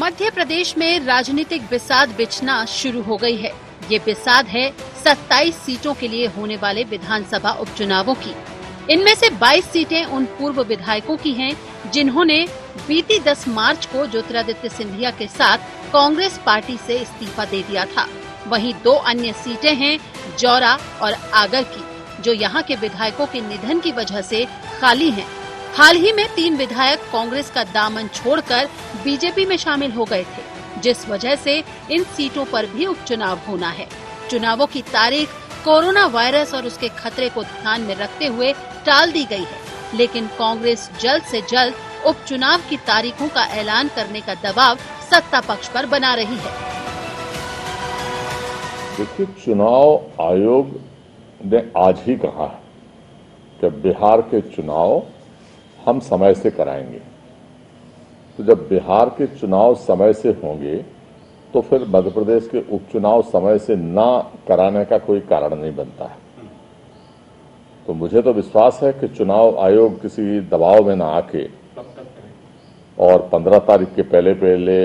मध्य प्रदेश में राजनीतिक बिसात बिछना शुरू हो गई है। ये बिसात है 27 सीटों के लिए होने वाले विधानसभा उपचुनावों की। इनमें से 22 सीटें उन पूर्व विधायकों की हैं जिन्होंने बीती 10 मार्च को ज्योतिरादित्य सिंधिया के साथ कांग्रेस पार्टी से इस्तीफा दे दिया था। वहीं 2 अन्य सीटें हैं जौरा और आगर की, जो यहाँ के विधायकों के निधन की वजह से खाली हैं। हाल ही में 3 विधायक कांग्रेस का दामन छोड़कर बीजेपी में शामिल हो गए थे, जिस वजह से इन सीटों पर भी उपचुनाव होना है। चुनावों की तारीख कोरोना वायरस और उसके खतरे को ध्यान में रखते हुए टाल दी गई है, लेकिन कांग्रेस जल्द से जल्द उपचुनाव की तारीखों का ऐलान करने का दबाव सत्ता पक्ष पर बना रही है। देखिए, चुनाव आयोग ने आज ही कहा है कि बिहार के चुनाव हम समय से कराएंगे। तो जब बिहार के चुनाव समय से होंगे तो फिर मध्य प्रदेश के उपचुनाव समय से ना कराने का कोई कारण नहीं बनता है। तो मुझे तो विश्वास है कि चुनाव आयोग किसी दबाव में ना आके और 15 तारीख के पहले पहले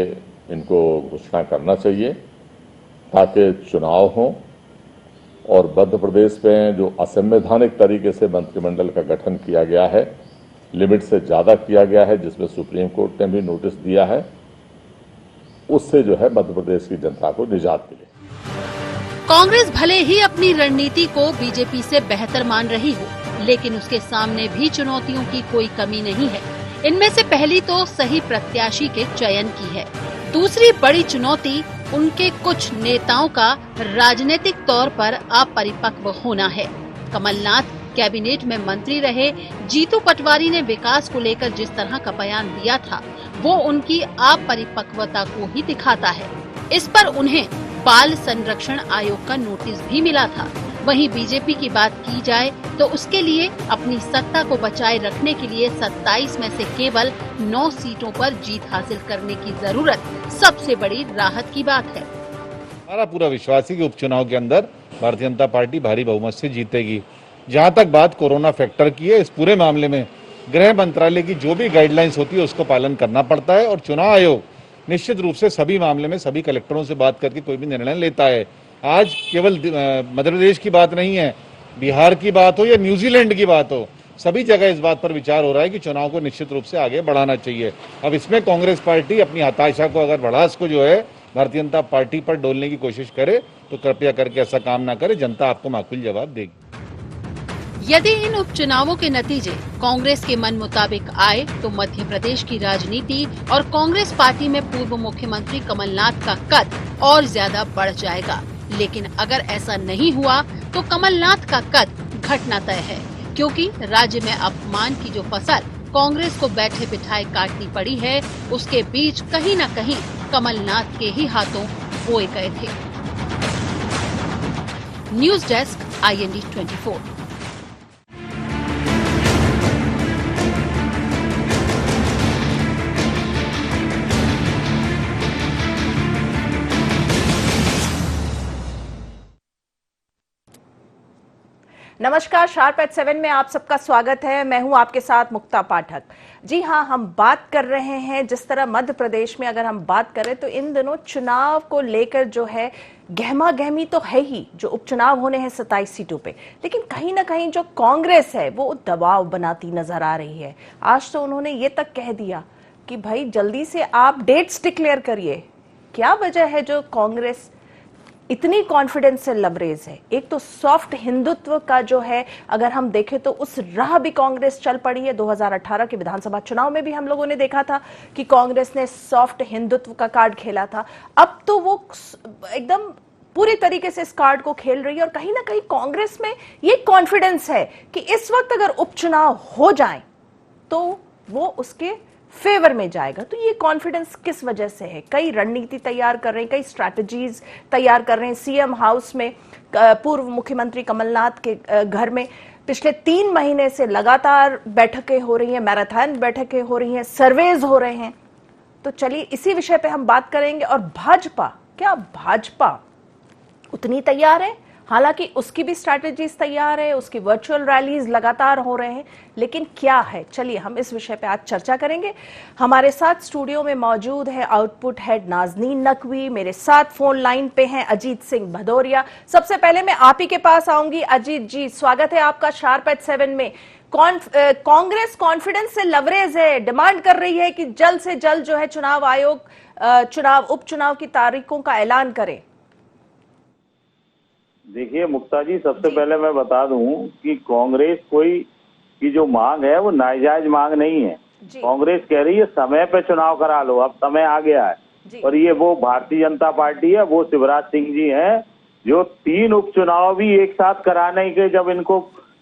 इनको घोषणा करना चाहिए ताकि चुनाव हो। और मध्य प्रदेश में जो असंवैधानिक तरीके से मंत्रिमंडल का गठन किया गया है, लिमिट से ज्यादा किया गया है, जिसमें सुप्रीम कोर्ट ने भी नोटिस दिया है, उससे जो है मध्य प्रदेश की जनता को निजात मिले। कांग्रेस भले ही अपनी रणनीति को बीजेपी से बेहतर मान रही हो, लेकिन उसके सामने भी चुनौतियों की कोई कमी नहीं है। इनमें से पहली तो सही प्रत्याशी के चयन की है। दूसरी बड़ी चुनौती उनके कुछ नेताओं का राजनीतिक तौर पर अपरिपक्व होना है। कमलनाथ कैबिनेट में मंत्री रहे, जीतू पटवारी ने विकास को लेकर जिस तरह का बयान दिया था, वो उनकी अपरिपक्वता को ही दिखाता है। इस पर उन्हें बाल संरक्षण आयोग का नोटिस भी मिला था। वहीं बीजेपी की बात की जाए तो उसके लिए अपनी सत्ता को बचाए रखने के लिए 27 में से केवल 9 सीटों पर जीत हासिल करने की जरूरत सबसे बड़ी राहत की बात है। हमारा पूरा विश्वास है कि उपचुनाव के अंदर भारतीय जनता पार्टी भारी बहुमत से जीतेगी। जहां तक बात कोरोना फैक्टर की है, इस पूरे मामले में गृह मंत्रालय की जो भी गाइडलाइंस होती है उसको पालन करना पड़ता है और चुनाव आयोग निश्चित रूप से सभी मामले में सभी कलेक्टरों से बात करके कोई भी निर्णय लेता है। आज केवल मध्य प्रदेश की बात नहीं है, बिहार की बात हो या न्यूजीलैंड की बात हो, सभी जगह इस बात पर विचार हो रहा है कि चुनाव को निश्चित रूप से आगे बढ़ाना चाहिए। अब इसमें कांग्रेस पार्टी अपनी हताशा को, अगर भड़ास को जो है भारतीय जनता पार्टी पर डोलने की कोशिश करे तो कृपया करके ऐसा काम ना करे। जनता आपको माकूल जवाब देगी। यदि इन उपचुनावों के नतीजे कांग्रेस के मन मुताबिक आए तो मध्य प्रदेश की राजनीति और कांग्रेस पार्टी में पूर्व मुख्यमंत्री कमलनाथ का कद और ज्यादा बढ़ जाएगा। लेकिन अगर ऐसा नहीं हुआ तो कमलनाथ का कद घटना तय है, क्योंकि राज्य में अपमान की जो फसल कांग्रेस को बैठे बिठाए काटनी पड़ी है, उसके बीज कहीं न कहीं कमलनाथ के ही हाथों बोए गए थे। News desk, IND 24। नमस्कार, शार्प एट 7 में आप सबका स्वागत है। मैं हूं आपके साथ मुक्ता पाठक। जी हां, हम बात कर रहे हैं जिस तरह मध्य प्रदेश में अगर हम बात करें तो इन दिनों चुनाव को लेकर जो है गहमा गहमी तो है ही। जो उपचुनाव होने हैं 27 सीटों पे, लेकिन कहीं ना कहीं जो कांग्रेस है वो दबाव बनाती नजर आ रही है। आज तो उन्होंने ये तक कह दिया कि भाई जल्दी से आप डेट्स डिक्लेयर करिए। क्या वजह है जो कांग्रेस इतनी कॉन्फिडेंस से लबरेज है? एक तो सॉफ्ट हिंदुत्व का जो है, अगर हम देखें तो उस राह भी कांग्रेस चल पड़ी है। 2018 के विधानसभा चुनाव में भी हम लोगों ने देखा था कि कांग्रेस ने सॉफ्ट हिंदुत्व का कार्ड खेला था। अब तो वो एकदम पूरी तरीके से इस कार्ड को खेल रही है और कहीं ना कहीं कांग्रेस में ये कॉन्फिडेंस है कि इस वक्त अगर उपचुनाव हो जाए तो वो उसके फेवर में जाएगा। तो ये कॉन्फिडेंस किस वजह से है? कई रणनीति तैयार कर रहे हैं, कई स्ट्रैटेजीज तैयार कर रहे हैं। सीएम हाउस में पूर्व मुख्यमंत्री कमलनाथ के घर में पिछले 3 महीने से लगातार बैठकें हो रही हैं, मैराथन बैठकें हो रही हैं, सर्वेज हो रहे हैं। तो चलिए इसी विषय पे हम बात करेंगे। और भाजपा, क्या भाजपा उतनी तैयार है? हालांकि उसकी भी स्ट्रैटेजीज तैयार है, उसकी वर्चुअल रैलीज लगातार हो रहे हैं, लेकिन क्या है, चलिए हम इस विषय पे आज चर्चा करेंगे। हमारे साथ स्टूडियो में मौजूद है आउटपुट हेड नाजनीन नकवी, मेरे साथ फोन लाइन पे हैं अजीत सिंह भदौरिया। सबसे पहले मैं आप ही के पास आऊंगी। अजीत जी, स्वागत है आपका शार्प एट 7 में। कांग्रेस कॉन्फिडेंस से लवरेज है, डिमांड कर रही है कि जल्द से जल्द जो है चुनाव आयोग उपचुनाव की तारीखों का ऐलान करे। देखिए मुक्ता जी, सबसे पहले मैं बता दूं कि कांग्रेस की जो मांग है वो नाजायज मांग नहीं है। कांग्रेस कह रही है समय पे चुनाव करा लो, अब समय आ गया है। और ये वो भारतीय जनता पार्टी है, वो शिवराज सिंह जी हैं जो 3 उपचुनाव भी एक साथ कराने के जब इनको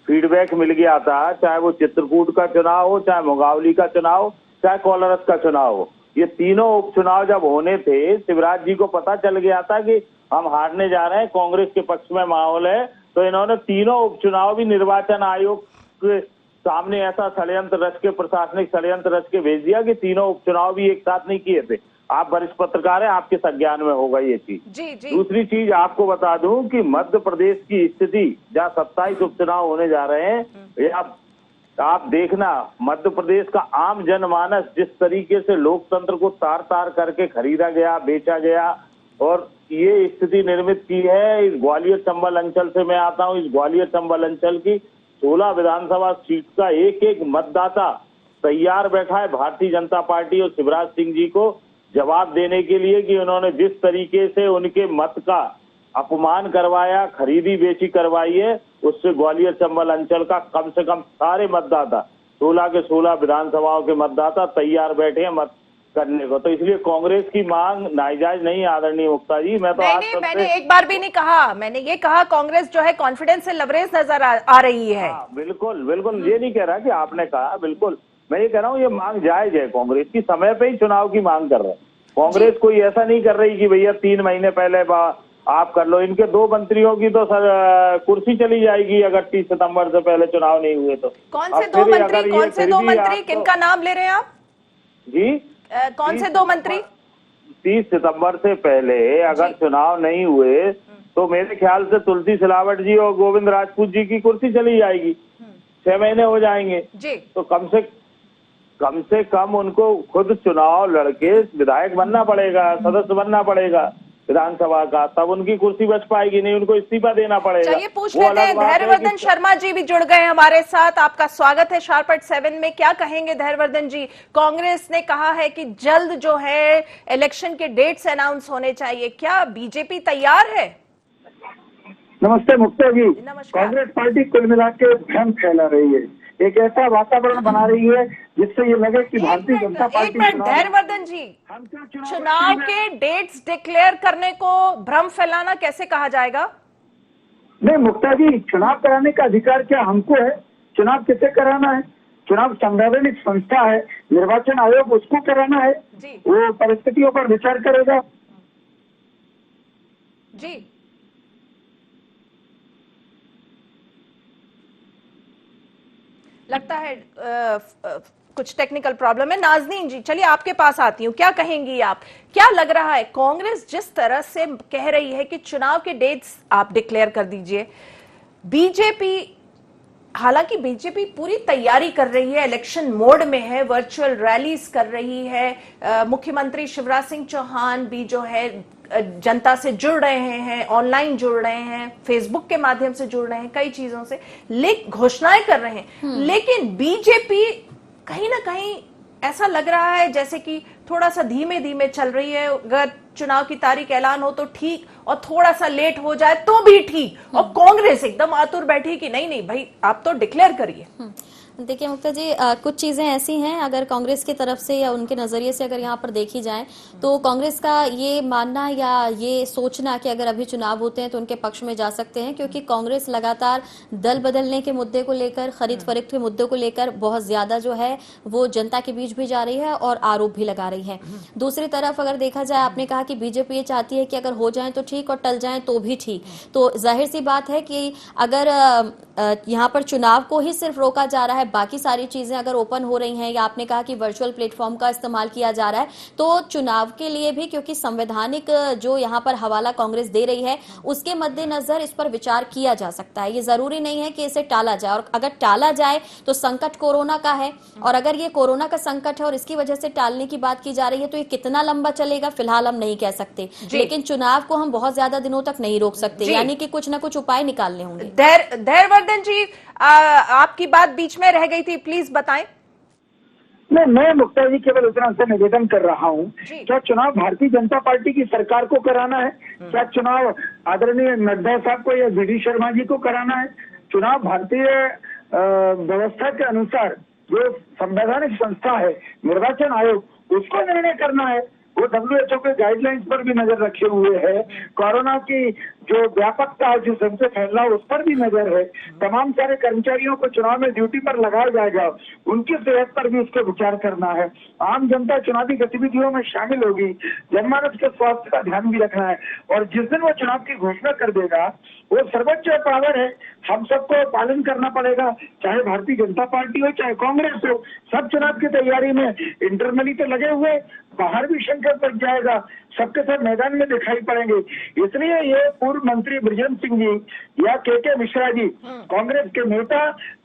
फीडबैक मिल गया था, चाहे वो चित्रकूट का चुनाव हो, चाहे मुंगावली का चुनाव, चाहे कोलारस का चुनाव हो, ये तीनों उपचुनाव जब होने थे, शिवराज जी को पता चल गया था कि हम हारने जा रहे हैं, कांग्रेस के पक्ष में माहौल है, तो इन्होंने तीनों उपचुनाव भी निर्वाचन आयोग के सामने ऐसा षड्यंत्र रच के, प्रशासनिक षड्यंत्र रच के भेज दिया कि तीनों उपचुनाव भी एक साथ नहीं किए थे। आप वरिष्ठ पत्रकार हैं, आपके संज्ञान में होगा ये चीज। जी। दूसरी चीज आपको बता दूं कि मध्य प्रदेश की स्थिति, जहाँ 27 उपचुनाव होने जा रहे हैं, आप देखना मध्य प्रदेश का आम जनमानस जिस तरीके से लोकतंत्र को तार तार करके खरीदा गया, बेचा गया, और ये स्थिति निर्मित की है। इस ग्वालियर चंबल अंचल से मैं आता हूँ, इस ग्वालियर चंबल अंचल की 16 विधानसभा सीट का एक एक मतदाता तैयार बैठा है भारतीय जनता पार्टी और शिवराज सिंह जी को जवाब देने के लिए कि उन्होंने जिस तरीके से उनके मत का अपमान करवाया, खरीदी बेची करवाई है, उससे ग्वालियर चंबल अंचल का कम से कम सारे मतदाता 16 के 16 विधानसभाओं के मतदाता तैयार बैठे हैं मत करने को। तो इसलिए कांग्रेस की मांग नाजायज नहीं, आदरणीय मुक्ता जी। मैं तो नहीं, मैंने एक बार भी नहीं कहा, मैंने ये कहा कांग्रेस जो है कॉन्फिडेंस से लवरेज नजर आ रही है। बिल्कुल बिल्कुल, ये नहीं कह रहा कि आपने कहा, बिल्कुल मैं ये कह रहा हूँ ये मांग जायज है। कांग्रेस की समय पे ही चुनाव की मांग कर रहे हैं। कांग्रेस कोई ऐसा नहीं कर रही कि भैया 3 महीने पहले आप कर लो। इनके 2 मंत्रियों की तो सर कुर्सी चली जाएगी अगर 30 सितंबर से पहले चुनाव नहीं हुए तो। कौन से 2 मंत्री, किनका नाम ले रहे हैं आप जी? कौन से 2 मंत्री? 30 सितंबर से पहले अगर चुनाव नहीं हुए तो मेरे ख्याल से तुलसी सिलावट जी और गोविंद राजपूत जी की कुर्सी चली जाएगी। 6 महीने हो जाएंगे जी। तो कम से कम उनको खुद चुनाव लड़के विधायक बनना पड़ेगा, सदस्य बनना पड़ेगा विधानसभा का, तब उनकी कुर्सी बच पाएगी, नहीं उनको इस्तीफा देना पड़ेगा। चलिए पूछ लेते हैं, धैर्यवर्धन शर्मा जी भी जुड़ गए हमारे साथ। आपका स्वागत है शार्प एट 7 में। क्या कहेंगे धैर्यवर्धन जी? कांग्रेस ने कहा है कि जल्द जो है इलेक्शन के डेट्स अनाउंस होने चाहिए, क्या बीजेपी तैयार है? नमस्ते मुक्ता जी। कांग्रेस पार्टी कुल मिला के भ्रम फैला रही है, एक ऐसा वातावरण बना रही है जिससे ये लगे कि भारतीय जनता पार्टी। धैर्यवर्धन जी, चुनाव के डेट्स डिक्लेयर करने को भ्रम फैलाना कैसे कहा जाएगा? नहीं मुक्ता जी, चुनाव कराने का अधिकार क्या हमको है? चुनाव किसे कराना है? चुनाव संवैधानिक संस्था है, निर्वाचन आयोग उसको कराना है, वो परिस्थितियों पर विचार करेगा। जी लगता है कुछ टेक्निकल प्रॉब्लम है। नाजनीन जी, चलिए आपके पास आती हूँ, क्या कहेंगी आप? क्या लग रहा है कांग्रेस जिस तरह से कह रही है कि चुनाव के डेट्स आप डिक्लेयर कर दीजिए, हालांकि बीजेपी पूरी तैयारी कर रही है, इलेक्शन मोड में है, वर्चुअल रैलीज कर रही है, मुख्यमंत्री शिवराज सिंह चौहान भी जो है जनता से जुड़ रहे हैं, ऑनलाइन जुड़ रहे हैं, फेसबुक के माध्यम से जुड़ रहे हैं, कई चीजों से घोषणाएं कर रहे हैं, लेकिन बीजेपी कहीं ना कहीं ऐसा लग रहा है जैसे कि थोड़ा सा धीमे धीमे चल रही है। अगर चुनाव की तारीख ऐलान हो तो ठीक, और थोड़ा सा लेट हो जाए तो भी ठीक, और कांग्रेस एकदम आतुर बैठी कि नहीं भाई आप तो डिक्लेयर करिए। देखिए मुक्ता जी, कुछ चीज़ें ऐसी हैं, अगर कांग्रेस की तरफ से या उनके नज़रिए से अगर यहाँ पर देखी जाए तो कांग्रेस का ये मानना या ये सोचना कि अगर अभी चुनाव होते हैं तो उनके पक्ष में जा सकते हैं, क्योंकि कांग्रेस लगातार दल बदलने के मुद्दे को लेकर, खरीद फरोख्त के मुद्दे को लेकर बहुत ज़्यादा जो है वो जनता के बीच भी जा रही है और आरोप भी लगा रही है। दूसरी तरफ अगर देखा जाए, आपने कहा कि बीजेपी ये चाहती है कि अगर हो जाए तो ठीक और टल जाए तो भी ठीक, तो जाहिर सी बात है कि अगर यहाँ पर चुनाव को ही सिर्फ रोका जा रहा है, बाकी सारी चीजें अगर ओपन हो रही हैं, या आपने कहा कि वर्चुअल प्लेटफॉर्म का इस्तेमाल किया जा रहा है, तो चुनाव के लिए भी, क्योंकि संवैधानिक जो यहाँ पर हवाला कांग्रेस दे रही है उसके मद्देनजर इस पर विचार किया जा सकता है। ये जरूरी नहीं है कि इसे टाला जाए, और अगर टाला जाए तो संकट कोरोना का है, और अगर ये कोरोना का संकट है और इसकी वजह से टालने की बात की जा रही है तो ये कितना लंबा चलेगा फिलहाल हम नहीं कह सकते, लेकिन चुनाव को हम बहुत ज्यादा दिनों तक नहीं रोक सकते, यानी कि कुछ ना कुछ उपाय निकालने होंगे। धैर्यवर्धन जी, आपकी बात बीच में रह गई थी, प्लीज बताएं। नहीं, मैं मुक्ता जी केवल उतना से निवेदन कर रहा हूँ, क्या चुनाव भारतीय जनता पार्टी की सरकार को कराना है? क्या चुनाव आदरणीय नड्डा साहब को या वी.डी. शर्मा जी को कराना है? चुनाव भारतीय व्यवस्था के अनुसार जो संवैधानिक संस्था है निर्वाचन आयोग, उसको निर्णय करना है। वो WHO के गाइडलाइंस पर भी नजर रखे हुए है, कोरोना की जो व्यापकता है, जो सबसे फैलाव, उस पर भी नजर है। तमाम सारे कर्मचारियों को चुनाव में ड्यूटी पर लगाया जाएगा, उनकी सेहत पर भी उसको विचार करना है। आम जनता चुनावी गतिविधियों में शामिल होगी, जनमानस के स्वास्थ्य का ध्यान भी रखना है, और जिस दिन वो चुनाव की घोषणा कर देगा वो सर्वोच्च पावर है, हम सबको पालन करना पड़ेगा, चाहे भारतीय जनता पार्टी हो चाहे कांग्रेस हो। सब चुनाव की तैयारी में इंटरनली तो लगे हुए, बाहर भी संकट बच जाएगा, सबके सब मैदान में दिखाई पड़ेंगे। इसलिए ये पूर्व मंत्री बृजेंद्र सिंह जी या के मिश्रा जी, कांग्रेस के नेता,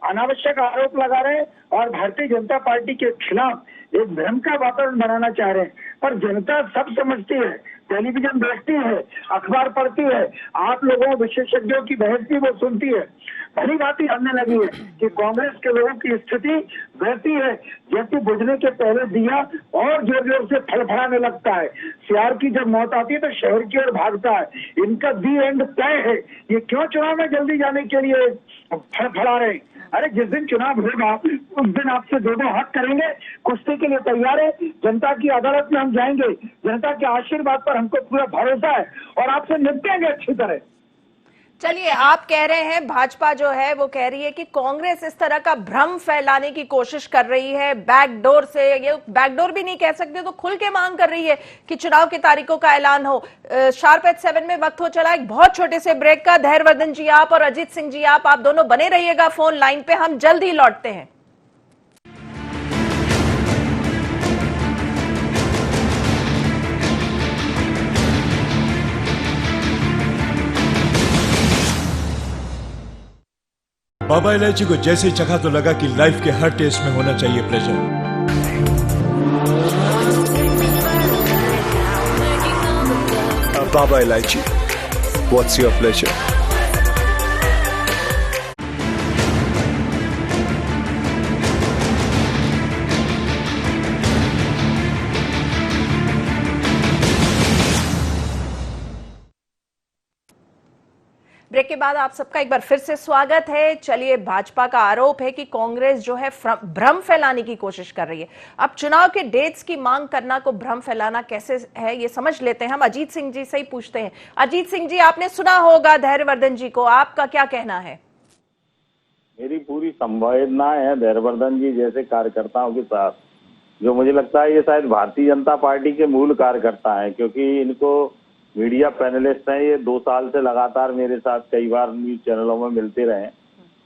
अनावश्यक आरोप लगा रहे हैं और भारतीय जनता पार्टी के खिलाफ एक भ्रम का वातावरण बनाना चाह रहे हैं। पर जनता सब समझती है, टेलीविजन देखती है, अखबार पढ़ती है, आप लोगों विशेषज्ञों की बहस भी वो सुनती है। पहली बात ही जानने लगी है कि कांग्रेस के लोगों की स्थिति वैसी है जैसे बुझने के पहले दिया और जोर जोर से फड़फड़ाने लगता है। सियार की जब मौत आती है तो शहर की ओर भागता है। इनका दी एंड तय है, ये क्यों चुनाव में जल्दी जाने के लिए फड़फड़ा रहे? अरे जिस दिन चुनाव होगा उस दिन आपसे दो हाथ करेंगे, कुश्ती के लिए तैयार है। जनता की अदालत में हम जाएंगे, जनता के आशीर्वाद पर हमको पूरा भरोसा है और आपसे निपटेंगे अच्छी तरह। चलिए, आप कह रहे हैं, भाजपा जो है वो कह रही है कि कांग्रेस इस तरह का भ्रम फैलाने की कोशिश कर रही है, बैकडोर से, ये बैकडोर भी नहीं कह सकते तो खुल के मांग कर रही है कि चुनाव की तारीखों का ऐलान हो। शार्प एट 7 में वक्त हो चला एक बहुत छोटे से ब्रेक का। धैर्यवर्धन जी आप और अजीत सिंह जी आप दोनों बने रहिएगा फोन लाइन पे, हम जल्द ही लौटते हैं। बाबा इलायची को जैसे चखा तो लगा कि लाइफ के हर टेस्ट में होना चाहिए प्लेजर। बाबा इलायची, व्हाट्स योर प्लेजर? ब्रेक के बाद आप सबका एक बार फिर से स्वागत है। चलिए, भाजपा का आरोप है कि कांग्रेस जो है भ्रम फैलाने की कोशिश कर रही है। अब चुनाव के डेट्स की मांग करना को भ्रम फैलाना कैसे है ये समझ लेते हैं। हम अजीत सिंह जी से ही पूछते हैं। अजीत सिंह जी, आपने सुना होगा धैर्यवर्धन जी को, आपका क्या कहना है? मेरी पूरी संवेदना है धैर्यवर्धन जी जैसे कार्यकर्ताओं के साथ, जो मुझे लगता है ये शायद भारतीय जनता पार्टी के मूल कार्यकर्ता है, क्योंकि इनको मीडिया पैनलिस्ट हैं, ये 2 साल से लगातार मेरे साथ कई बार न्यूज चैनलों में मिलते रहे।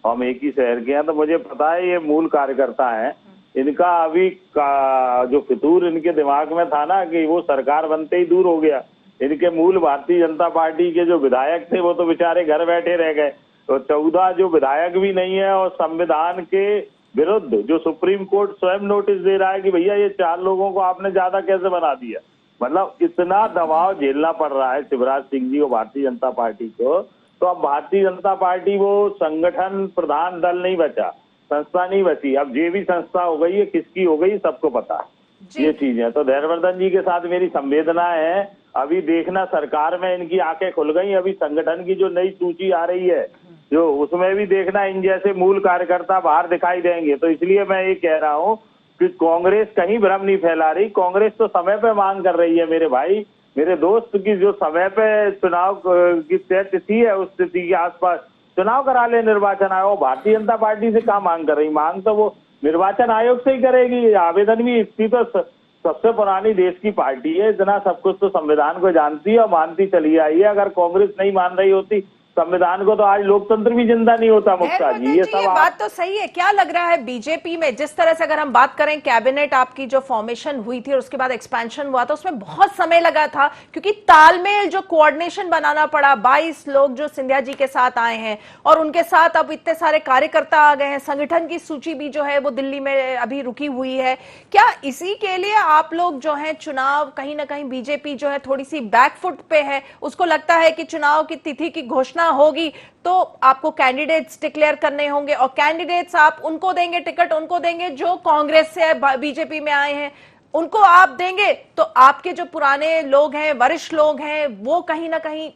हम एक ही शहर के हैं तो मुझे पता है ये मूल कार्यकर्ता है। इनका अभी का जो फितूर इनके दिमाग में था ना कि वो सरकार बनते ही दूर हो गया। इनके मूल भारतीय जनता पार्टी के जो विधायक थे वो तो बेचारे घर बैठे रह गए, तो 14 जो विधायक भी नहीं है, और संविधान के विरुद्ध जो सुप्रीम कोर्ट स्वयं नोटिस दे रहा है कि भैया ये 4 लोगों को आपने ज्यादा कैसे बना दिया। मतलब इतना दबाव झेलना पड़ रहा है शिवराज सिंह जी को, भारतीय जनता पार्टी को। तो अब भारतीय जनता पार्टी वो संगठन प्रधान दल नहीं बचा, संस्था नहीं बची। अब जे भी संस्था हो गई है, किसकी हो गई सबको पता है ये चीज है। तो धैर्यवर्धन जी के साथ मेरी संवेदना है। अभी देखना सरकार में इनकी आंखें खुल गई। अभी संगठन की जो नई सूची आ रही है, जो उसमें भी देखना इन जैसे मूल कार्यकर्ता बाहर दिखाई देंगे। तो इसलिए मैं ये कह रहा हूँ कि कांग्रेस कहीं भ्रम नहीं फैला रही। कांग्रेस तो समय पे मांग कर रही है मेरे भाई, मेरे दोस्त की, जो समय पे चुनाव की तय तिथि है उस तिथि के आसपास चुनाव करा ले निर्वाचन आयोग। भारतीय जनता पार्टी से क्या मांग कर रही? मांग तो वो निर्वाचन आयोग से ही करेगी। आवेदन भी इसकी तो सबसे पुरानी देश की पार्टी है, इतना सब कुछ तो संविधान को जानती है और मानती चली आई है। अगर कांग्रेस नहीं मान रही होती संविधान को तो आज लोकतंत्र भी जिंदा नहीं होता मुक्ता जी। ये सब बात तो सही है। क्या लग रहा है बीजेपी में जिस तरह से अगर हम बात करें कैबिनेट आपकी जो फॉर्मेशन हुई थी और उसके बाद एक्सपेंशन हुआ था उसमें बहुत समय लगा था, क्योंकि तालमेल जो कोऑर्डिनेशन बनाना पड़ा। 22 लोग जो सिंधिया जी के साथ आए हैं और उनके साथ अब इतने सारे कार्यकर्ता आ गए हैं, संगठन की सूची भी जो है वो दिल्ली में अभी रुकी हुई है। क्या इसी के लिए आप लोग जो है चुनाव कहीं ना कहीं बीजेपी जो है थोड़ी सी बैकफुट पे है, उसको लगता है कि चुनाव की तिथि की घोषणा होगी तो आपको कैंडिडेट्स डिक्लेयर करने होंगे और कैंडिडेट्स आप उनको देंगे, टिकट उनको देंगे जो कांग्रेस से बीजेपी में आए हैं, उनको आप देंगे तो आपके जो पुराने लोग हैं, वरिष्ठ लोग हैं, वो कहीं ना कहीं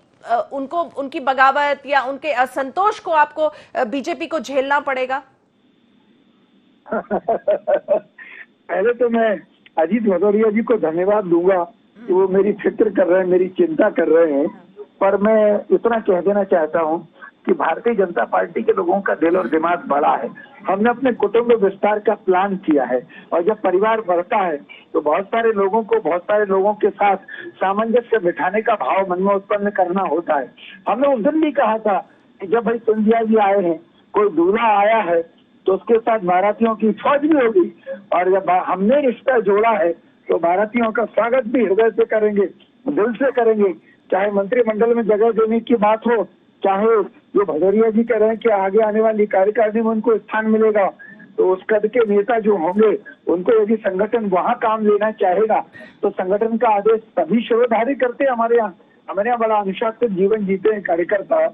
उनको उनकी बगावत या उनके असंतोष को आपको बीजेपी को झेलना पड़ेगा। पहले तो मैं अजीत भदौरिया जी को धन्यवाद दूंगा कि वो मेरी फिक्र कर रहे हैं, मेरी चिंता कर रहे हैं। पर मैं इतना कह देना चाहता हूं कि भारतीय जनता पार्टी के लोगों का दिल और दिमाग बड़ा है। हमने अपने कुटुंब विस्तार का प्लान किया है और जब परिवार बढ़ता है तो बहुत सारे लोगों के साथ सामंजस्य बिठाने का भाव मन में उत्पन्न करना होता है। हमने उस दिन भी कहा था कि जब भाई सिंधिया जी आए हैं, कोई दूल्हा आया है तो उसके साथ बारातियों की फौज भी होगी, और जब हमने रिश्ता जोड़ा है तो बारातियों का स्वागत भी हृदय से करेंगे, दिल से करेंगे। चाहे मंत्रिमंडल में जगह देने की बात हो, चाहे जो भदौरिया जी कह रहे हैं कि आगे आने वाली कार्यकारिणी में उनको स्थान मिलेगा, तो उस कद के नेता जो होंगे उनको यदि संगठन वहां काम लेना चाहेगा तो संगठन का आदेश तभी शिरोधार्य करते हैं। हमारे यहाँ बड़ा अनुशासित जीवन जीते हैं कार्यकर्ता।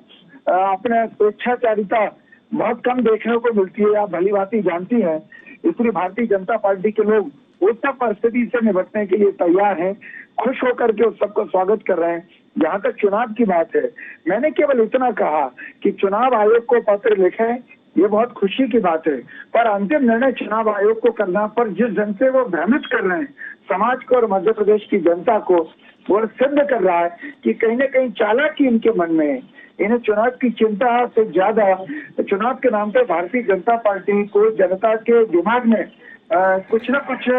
अपने स्वेच्छाचारिता बहुत कम देखने को मिलती है, आप भली भांति जानती हैं। इसलिए भारतीय जनता पार्टी के लोग उस सब परिस्थिति से निपटने के लिए तैयार हैं, खुश होकर के उस सबको स्वागत कर रहे हैं। जहां तक चुनाव की बात है, मैंने केवल इतना कहा कि चुनाव आयोग को पत्र लिखें, ये बहुत खुशी की बात है, पर अंतिम निर्णय चुनाव आयोग को करना। पर जिस ढंग से वो भ्रमित कर रहे हैं समाज को और मध्य प्रदेश की जनता को, वो सिद्ध कर रहा है कि कहीं न कहीं चालाकी इनके मन में है। इन्हें चुनाव की चिंता से ज्यादा चुनाव के नाम पर भारतीय जनता पार्टी को जनता के दिमाग में कुछ न कुछ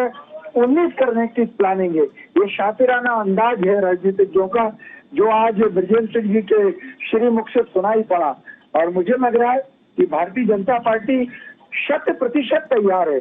उम्मीद करने की प्लानिंग है। ये शातिराना अंदाज है राजनीतिज्ञों का, जो आज ब्रजेंद्र सिंह जी के श्रीमुख से सुनाई पड़ा। और मुझे लग रहा है कि भारतीय जनता पार्टी 100% तैयार है।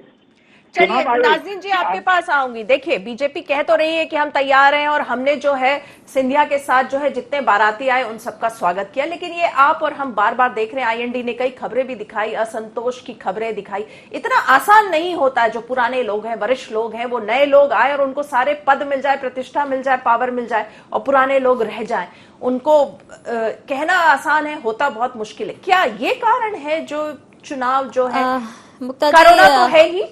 चलिए नाज़रीन जी आपके पास आऊंगी। देखिए बीजेपी कह तो रही है कि हम तैयार हैं और हमने जो है सिंधिया के साथ जो है जितने बाराती आए उन सबका स्वागत किया, लेकिन ये आप और हम बार बार देख रहे हैं, आईएनडी ने कई खबरें भी दिखाई, असंतोष की खबरें दिखाई। इतना आसान नहीं होता है, जो पुराने लोग हैं, वरिष्ठ लोग हैं, वो नए लोग आए और उनको सारे पद मिल जाए, प्रतिष्ठा मिल जाए, पावर मिल जाए और पुराने लोग रह जाए। उनको कहना आसान है, होता बहुत मुश्किल है। क्या ये कारण है जो चुनाव जो है कोरोना तो है ही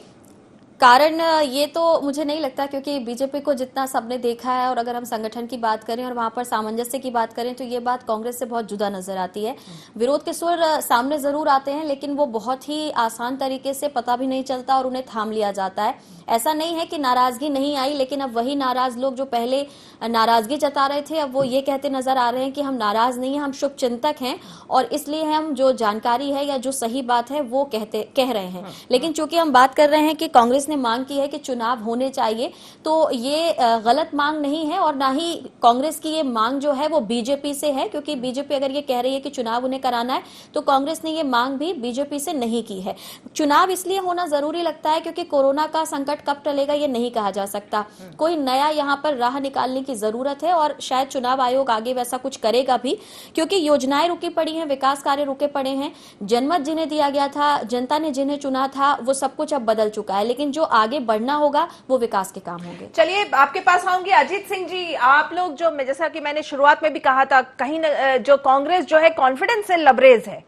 कारण? ये तो मुझे नहीं लगता, क्योंकि बीजेपी को जितना सबने देखा है और अगर हम संगठन की बात करें और वहां पर सामंजस्य की बात करें तो ये बात कांग्रेस से बहुत जुदा नजर आती है। विरोध के सुर सामने जरूर आते हैं लेकिन वो बहुत ही आसान तरीके से पता भी नहीं चलता और उन्हें थाम लिया जाता है। ऐसा नहीं है कि नाराजगी नहीं आई, लेकिन अब वही नाराज लोग जो पहले नाराजगी जता रहे थे अब वो ये कहते नजर आ रहे हैं कि हम नाराज नहीं हैं, हम शुभ चिंतक हैं और इसलिए हम जो जानकारी है या जो सही बात है वो कह रहे हैं। लेकिन चूंकि हम बात कर रहे हैं कि कांग्रेस ने मांग की है कि चुनाव होने चाहिए, तो ये गलत मांग नहीं है और ना ही कांग्रेस की ये मांग जो है वो बीजेपी से है, क्योंकि बीजेपी अगर ये कह रही है कि चुनाव उन्हें कराना है तो कांग्रेस ने ये मांग भी बीजेपी से नहीं की है। चुनाव इसलिए होना जरूरी लगता है क्योंकि कोरोना का संकट कब टलेगा ये नहीं कहा जा सकता। कोई नया यहाँ पर राह निकालने की जरूरत है और शायद चुनाव आयोग आगे वैसा कुछ करेगा भी, क्योंकि योजनाएं रुकी पड़ी हैं, विकास कार्य रुके पड़े हैं, जनमत जिन्हें दिया गया था, जनता ने जिन्हें चुना था, वो सब कुछ अब बदल चुका है। लेकिन जो आगे बढ़ना होगा वो विकास के काम होंगे। चलिए आपके पास आऊंगी अजीत सिंह जी। आप लोग जो, जैसा कि मैंने शुरुआत में भी कहा था, कहीं जो कांग्रेस जो है कॉन्फिडेंस से लबरेज है,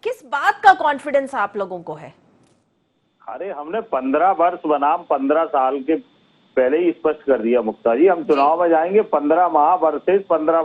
किस बात का कॉन्फिडेंस आप लोगों को है? अरे हमने 15 वर्ष बनाम 15 साल के पहले ही स्पष्ट कर दिया मुक्ता जी, हम चुनाव में जाएंगे 15 माह वर्सेस 15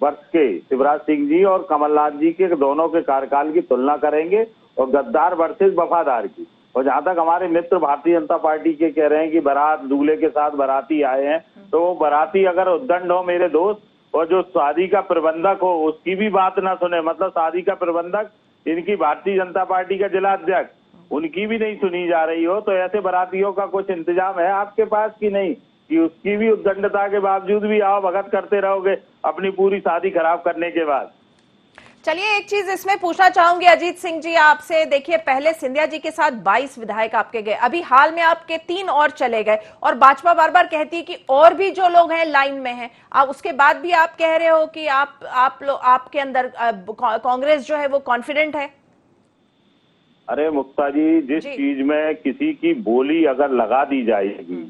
वर्ष के शिवराज सिंह जी और कमलनाथ जी के दोनों के कार्यकाल की तुलना करेंगे और गद्दार वर्सेस वफादार की। और जहां तक हमारे मित्र भारतीय जनता पार्टी के कह रहे हैं कि बारात दूल्हे के साथ बाराती आए हैं, तो वो बाराती अगर उद्दंड हो मेरे दोस्त, और जो शादी का प्रबंधक हो उसकी भी बात ना सुने, मतलब शादी का प्रबंधक इनकी भारतीय जनता पार्टी का जिला अध्यक्ष, उनकी भी नहीं सुनी जा रही हो, तो ऐसे बारातियों का कुछ इंतजाम है आपके पास कि नहीं, कि उसकी भी उद्दंडता के बावजूद भी आओ भगत करते रहोगे अपनी पूरी शादी खराब करने के बाद? चलिए एक चीज इसमें पूछना चाहूंगी अजीत सिंह जी आपसे। देखिए पहले सिंधिया जी के साथ 22 विधायक आपके गए, अभी हाल में आपके 3 और चले गए, और भाजपा बार बार कहती है कि और भी जो लोग हैं लाइन में हैं। आप उसके बाद भी आप कह रहे हो कि आपके अंदर कांग्रेस जो है वो कॉन्फिडेंट है। अरे मुक्ता जी, जिस चीज में किसी की बोली अगर लगा दी जाएगी,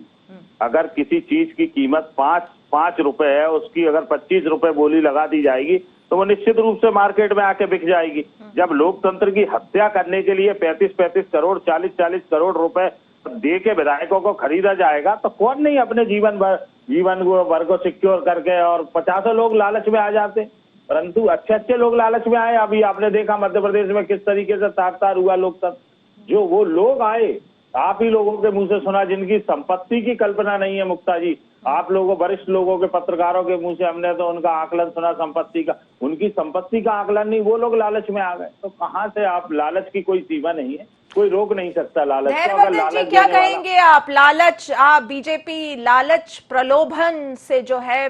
अगर किसी चीज की कीमत 5 रुपए है, उसकी अगर 25 रुपए बोली लगा दी जाएगी तो वो निश्चित रूप से मार्केट में आके बिक जाएगी। जब लोकतंत्र की हत्या करने के लिए 35-35 करोड़ 40-40 करोड़ रुपए दे के विधायकों को खरीदा जाएगा तो कौन नहीं अपने जीवन भर को सिक्योर करके, और 50 लोग लालच में आ जाते, परंतु अच्छे लोग लालच में आए। अभी आपने देखा मध्य प्रदेश में किस तरीके से तार हुआ लोकतंत्र। जो वो लोग आए, आप ही लोगों के मुंह से सुना जिनकी संपत्ति की कल्पना नहीं है मुक्ता जी। आप लोगों, वरिष्ठ लोगों के, पत्रकारों के मुंह से हमने तो उनका आकलन सुना संपत्ति का, उनकी संपत्ति का आकलन नहीं, वो लोग लालच में आ गए। तो कहाँ से आप, लालच की कोई सीमा नहीं है, कोई रोक नहीं सकता लालच को। अगर लालच क्या कहेंगे आप? लालच, आप बीजेपी लालच प्रलोभन से जो है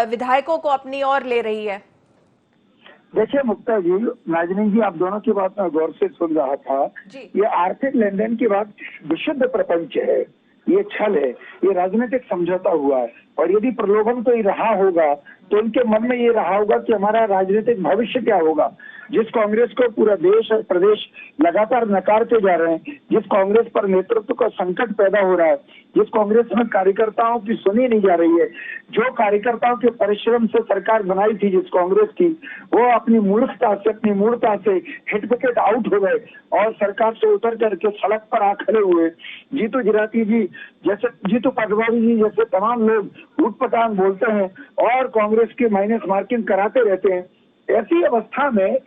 विधायकों को अपनी ओर ले रही है। देखिए मुक्ता जी, नाजनीन जी, आप दोनों की बात में गौर से सुन रहा था। ये आर्थिक लेन देन की बात विशुद्ध प्रपंच है, ये छल है, ये राजनीतिक समझौता हुआ है। और यदि प्रलोभन कोई रहा होगा तो उनके मन में ये रहा होगा कि हमारा राजनीतिक भविष्य क्या होगा। जिस कांग्रेस को पूरा देश और प्रदेश लगातार नकारते जा रहे हैं, जिस कांग्रेस पर नेतृत्व का संकट पैदा हो रहा है, जिस कांग्रेस में कार्यकर्ताओं की सुनी नहीं जा रही है, जो कार्यकर्ताओं के परिश्रम से सरकार बनाई थी जिस कांग्रेस की, वो अपनी मूर्खता से, अपनी मूर्खता से हिट विकेट आउट हो गए और सरकार से उतर करके सड़क पर आ खड़े हुए। जीतू जिराती जी जैसे, जीतू पटवारी जी जैसे तमाम लोग उठपटांग बोलते हैं और कांग्रेस की माइनस मार्किंग कराते रहते हैं। ऐसी अवस्था में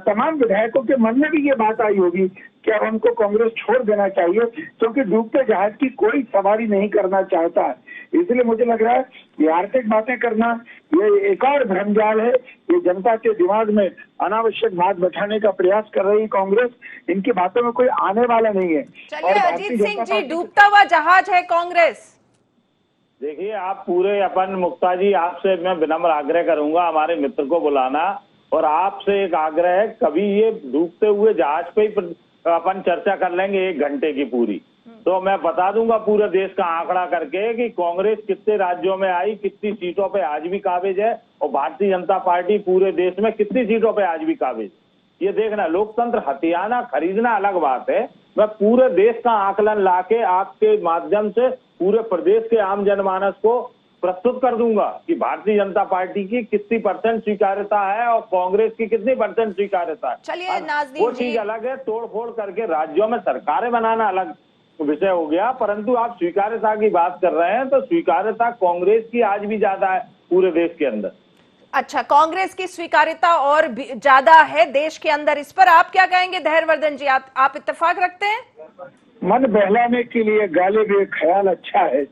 तमाम विधायकों के मन में भी ये बात आई होगी कि अब हमको कांग्रेस छोड़ देना चाहिए, क्योंकि डूबते जहाज की कोई सवारी नहीं करना चाहता है। इसलिए मुझे लग रहा है ये आर्थिक बातें करना ये एक और भ्रमजाल है। ये जनता के दिमाग में अनावश्यक बात बैठाने का प्रयास कर रही कांग्रेस। इनकी बातों में कोई आने वाला नहीं है। चलिए अजीत सिंह जी, डूबता हुआ जहाज है कांग्रेस। देखिए, आप पूरे अपन, मुक्ता जी आपसे मैं विनम्र आग्रह करूंगा हमारे मित्र को बुलाना, और आपसे एक आग्रह है, कभी ये डूबते हुए जहाज पे ही अपन चर्चा कर लेंगे 1 घंटे की पूरी, तो मैं बता दूंगा पूरे देश का आंकड़ा करके कि कांग्रेस कितने राज्यों में आई, कितनी सीटों पे आज भी काबिज है, और भारतीय जनता पार्टी पूरे देश में कितनी सीटों पे आज भी काबिज। ये देखना, लोकतंत्र हथियाना खरीदना अलग बात है। मैं पूरे देश का आकलन लाके आपके माध्यम से पूरे प्रदेश के आम जनमानस को प्रस्तुत कर दूंगा कि भारतीय जनता पार्टी की कितनी % स्वीकार्यता है और कांग्रेस की कितनी % स्वीकार्यता है। चलिए नाज़रीन, वो चीज अलग है, तोड़ फोड़ करके राज्यों में सरकारें बनाना अलग विषय हो गया, परंतु आप स्वीकार्यता की बात कर रहे हैं तो स्वीकार्यता कांग्रेस की आज भी ज्यादा है पूरे देश के अंदर। अच्छा, कांग्रेस की स्वीकार्यता और भी ज्यादा है देश के अंदर, इस पर आप क्या कहेंगे धैर्यवर्धन जी? आप इत्तेफाक रखते हैं? मन बहलाने के लिए गाले में ख्याल अच्छा है।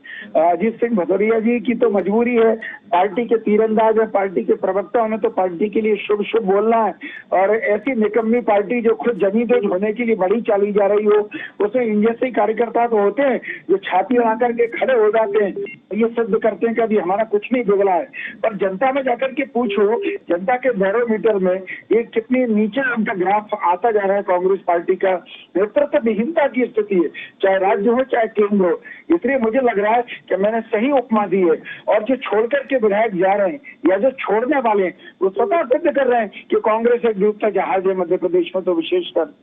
अजीत सिंह भदौरिया जी की तो मजबूरी है, पार्टी के तीरंदाज है, पार्टी के प्रवक्ता होने तो पार्टी के लिए शुभ शुभ बोलना है। और ऐसी निकम्मी पार्टी जो खुद जमींदोज होने के लिए बड़ी चाली जा रही हो, उसमें इन जैसे कार्यकर्ता तो होते हैं जो छाती उड़ा करके खड़े हो जाते हैं, ये सिद्ध करते हैं कि अभी हमारा कुछ नहीं बिगड़ा है। पर जनता में जाकर के पूछो, जनता के बैरोमीटर में ये कितनी नीचे उनका ग्राफ आता जा रहा है। कांग्रेस पार्टी का नेतृत्व विहीनता की स्थिति है, चाहे राज्य हो चाहे केंद्र हो। इसलिए मुझे लग रहा है कि मैंने सही उपमा दी है, और जो छोड़कर के विधायक जा रहे हैं या जो छोड़ने वाले हैं वो स्वतः सिद्ध कर रहे हैं कि कांग्रेस एक डूबता जहाज है मध्य प्रदेश में तो विशेषकर।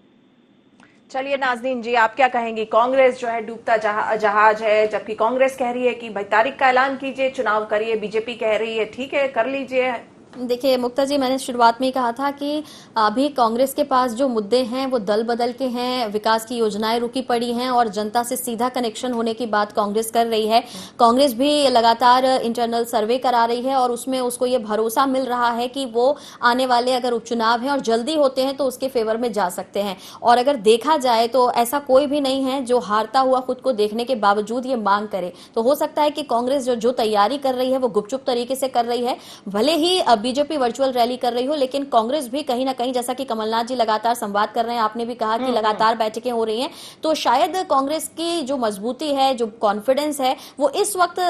चलिए नाज़रीन जी, आप क्या कहेंगी? कांग्रेस जो है डूबता जहाज है, जबकि कांग्रेस कह रही है कि भाई तारीख का ऐलान कीजिए, चुनाव करिए। बीजेपी कह रही है ठीक है कर लीजिए। देखिए मुक्ता जी, मैंने शुरुआत में ही कहा था कि अभी कांग्रेस के पास जो मुद्दे हैं वो दल बदल के हैं, विकास की योजनाएं रुकी पड़ी हैं और जनता से सीधा कनेक्शन होने की बात कांग्रेस कर रही है। कांग्रेस भी लगातार इंटरनल सर्वे करा रही है और उसमें उसको ये भरोसा मिल रहा है कि वो आने वाले अगर उपचुनाव हैं और जल्दी होते हैं तो उसके फेवर में जा सकते हैं। और अगर देखा जाए तो ऐसा कोई भी नहीं है जो हारता हुआ खुद को देखने के बावजूद ये मांग करे। तो हो सकता है कि कांग्रेस जो तैयारी कर रही है वो गुपचुप तरीके से कर रही है। भले ही बीजेपी वर्चुअल रैली कर रही हो, लेकिन कांग्रेस भी कहीं ना कहीं, जैसा कि कमलनाथ जी लगातार संवाद कर रहे हैं, आपने भी कहा कि लगातार बैठकें हो रही हैं, तो शायद कांग्रेस की जो मजबूती है, जो कॉन्फिडेंस है, वो इस वक्त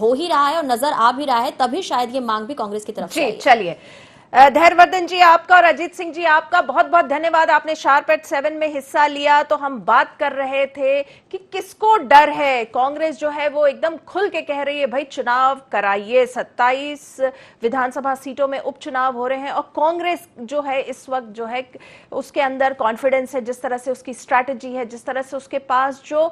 हो ही रहा है और नजर आ भी रहा है, तभी शायद ये मांग भी कांग्रेस की तरफ से। चलिए धैर्यवर्धन जी आपका और अजीत सिंह जी आपका बहुत बहुत धन्यवाद, आपने शार्प एट 7 में हिस्सा लिया। तो हम बात कर रहे थे कि किसको डर है। कांग्रेस जो है वो एकदम खुल के कह रही है भाई चुनाव कराइए, 27 विधानसभा सीटों में उपचुनाव हो रहे हैं और कांग्रेस जो है इस वक्त जो है उसके अंदर कॉन्फिडेंस है, जिस तरह से उसकी स्ट्रैटेजी है, जिस तरह से उसके पास जो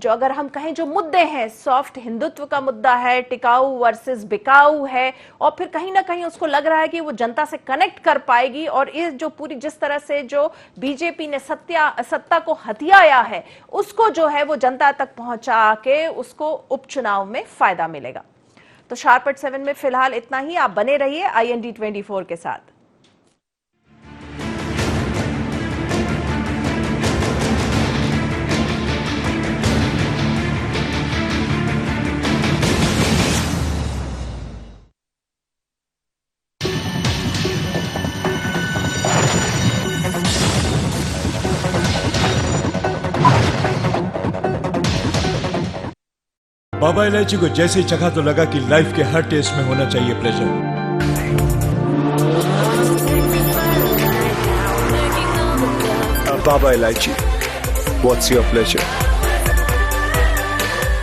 अगर हम कहें जो मुद्दे हैं, सॉफ्ट हिंदुत्व का मुद्दा है, टिकाऊ वर्सेस बिकाऊ है, और फिर कहीं ना कहीं उसको लग रहा है कि वो जनता से कनेक्ट कर पाएगी। और इस जो पूरी जिस तरह से जो बीजेपी ने सत्ता को हथियाया है उसको जो है वो जनता तक पहुंचा के उसको उपचुनाव में फायदा मिलेगा। तो शार्प एट 7 में फिलहाल इतना ही। आप बने रहिए IND 24 के साथ। बाबा इलायची को जैसे ही चखा तो लगा कि लाइफ के हर टेस्ट में होना चाहिए pleasure. Baba Ilaichi, what's your pleasure?